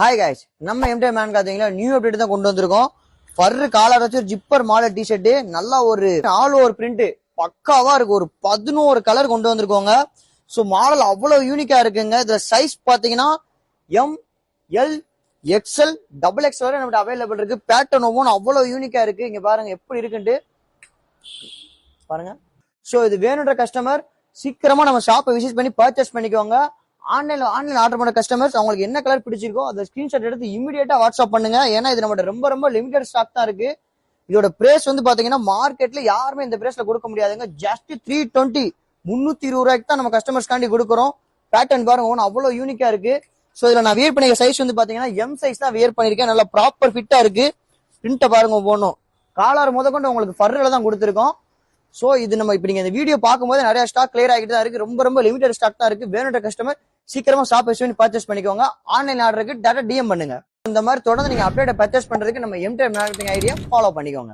Hi guys, நம்ம எம்டே man காத்தீங்களா new update தான் கொண்டு வந்திருக்கோம். ஃபர்ரு காலர் வச்சு ஜிப்பர் மாடல் டிஷர்ட், நல்லா ஒரு ஆல் ஓவர் பிரிண்ட் பக்காவா இருக்கு. ஒரு 11 கலர் கொண்டு வந்திருக்கோங்க. ஸோ மாடல் அவ்வளவு யூனிக்கா இருக்குங்க. இதுல சைஸ் பாத்தீங்கன்னா M, L, XL, double X வரை நம்மகிட்ட அவைலபிள் இருக்கு. பேட்டர்ன் ஒவ்வொன்றும் அவ்வளவு யூனிக்கா இருக்கு. இங்க பாருங்க எப்படி இருக்குன்ட்டு பாருங்க. ஸோ இது வேணுன்ற கஸ்டமர் சீக்கிரமா நம்ம ஷாப்பை விசிட் பண்ணி பர்ச்சேஸ் பண்ணிக்கோங்க. ஆன்லைன் ஆர்டர் பண்ண கஸ்டமர்ஸ் அவங்களுக்கு என்ன கலர் பிடிச்சிருக்கோ அதை ஸ்கிரீன்ஷாட் எடுத்து இமீடியட்டா வாட்ஸ்அப் பண்ணுங்க. ஏன்னா இது நம்ம ரொம்ப லிமிடெட் ஸ்டாக் தான் இருக்கு. இதோட பிரைஸ் வந்து பாத்தீங்கன்னா மார்க்கெட்ல யாருமே இந்த பிரைஸ்ல கொடுக்க முடியாதுங்க. ஜஸ்ட் 320 320 ரூபாய்க்கு தான் நம்ம கஸ்டமர்ஸ்காண்டி கொடுக்குறோம். பேட்டர்ன் பாருங்க ஒன்றும் அவ்வளவு யூனிக்கா இருக்கு. ஸோ இதுல நான் வியர் பண்ணிக்க சைஸ் வந்து பாத்தீங்கன்னா எம் சைஸ் தான் வியர் பண்ணிருக்கேன். நல்லா ப்ராப்பர் ஃபிட்டா இருக்கு. பிரிண்ட பாருங்க ஒவ்வொன்றும் காலர் முதற்கொண்டு உங்களுக்கு ஃபர்ல தான் கொடுத்துருக்கோம். சோ இது நம்ம இப்ப நீங்க இந்த வீடியோ பார்க்கும்போது நிறைய ஸ்டாக் கிளியர் ஆகிட்டு தான் இருக்கு. ரொம்ப லிமிடெட் ஸ்டாக் தான் இருக்கு. வேணுன்ற கஸ்டமர் சீக்கிரமா ஷாப் பண்ணி பர்ச்சேஸ் பண்ணிக்கோங்க. ஆன்லைன் ஆர்டருக்கு டேரக்ட் டிஎம் பண்ணுங்க. இந்த மாதிரி தொடர்ந்து நீங்க அப்டேட் பர்ச்சேஸ் பண்றதுக்கு நம்ம எம்டே மார்க்கெட்டிங் ஐடியா ஃபாலோ பண்ணிக்கோங்க.